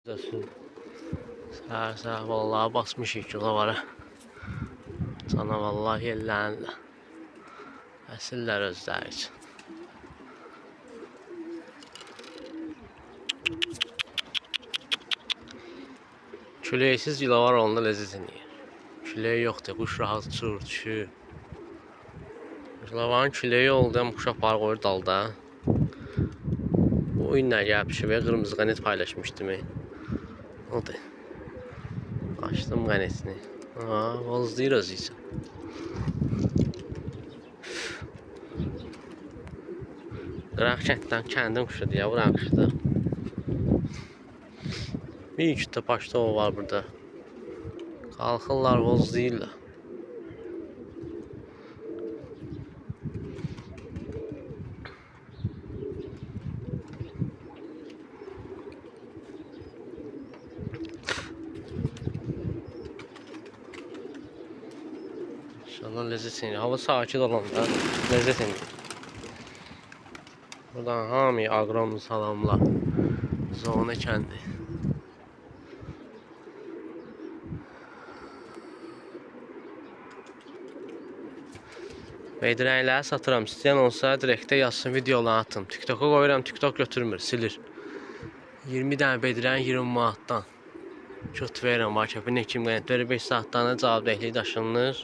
Səhər vallahi basmışıq kilovara. Cana vallahi yellənirlər. Əsirlər özləri üçün. Küləksiz kilovar olanda ləzzət eləyir. Küləyi yoxdur, quş rahat uçur, düşür. Kilovarın küləyi oldu, amma quş aparı qoyur dalda. Bu oyunla gəlib şivə qırmızı qanet paylaşmışdım. Odur. Açdım qanetini. Vazlayır özü üçün. Qıraq kəndim quşudur ya, buranın quşudur. Bir iki də paştov var burada. Qalxırlar, vozlayırlar. İnşallah ləzzət eləyir. Hava sakit olanda ləzzət eləyir. Buradan hamıya aqram salamlar. Zona kəndi. Bedirənləri satıram. İstəyən olsa direktə yazsın, videolarını atım. TikTok'a qoyuram, TikTok götürmür, silir. 20 dənə bedirən 20 manatdan. Küt verirəm, vakəfin kim qənətləri 5 saatdan cavabdehliyi daşınır.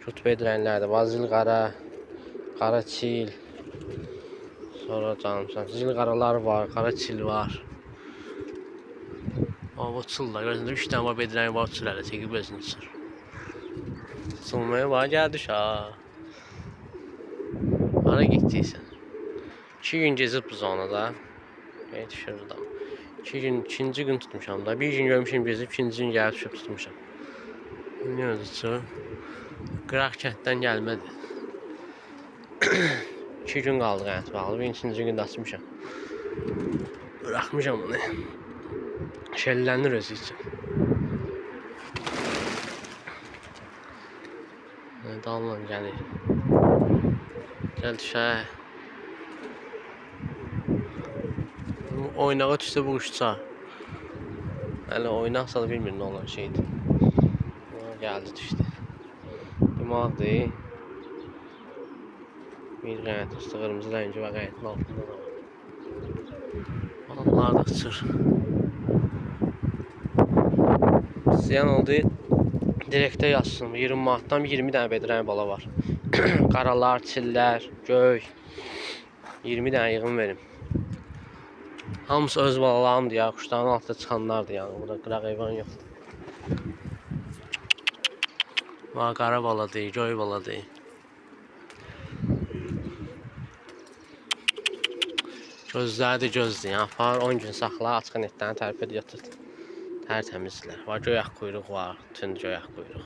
Küt bedirənlərdir. Vazil qara, qara çil. Sonra canımsan. Zil qaralar var, qara çil var. O çıllar. Görürsünüz, 3 dənə var bedirən var çilərlə çəkib özünü çıxır. Çılmaya var, gəl düş ha. Hara getdiysən? 2 gün gezib bu zonada. Düşür da. 2-ci gün tutmuşam da. Bir gün görmüşəm gezib, 2-ci gün gəlib düşüb tutmuşam. Ne özü? Qıraq kənddən gəlmədi. 2 gün qaldı qənət bağlı. 3-cü gündə açmışam. Bıraxmışam onu. Şəllənir özü üçün. Dalla gəlir. Gəl düşək. Oynağa düşsə bu uçsa. Hələ oynaqsa da bilmir nə olan şeydir. Gəldi düşdü. Demaqdır. Bir qənət üstü qırmızı rəngi və qənətin altında da var. Balıqlar da uçur. İstəyən oldu. Direktə yazsın. 20 manatdan 20 dənə bedirən bala var. Qaralar, çillər, göy. 20 dənə yığın verim. Hamısı öz balalarımdır ya. Quşların altında çıxanlardır yani. Burada qıraq heyvan yoxdur. Var qara baladır, göy baladır. Gözləri də gözdür. Yəni, apar 10 gün saxla, açıq netdən tərpəd yatır. Tərtəmizlər. Var göyək quyruq var, tünd göyək quyruq.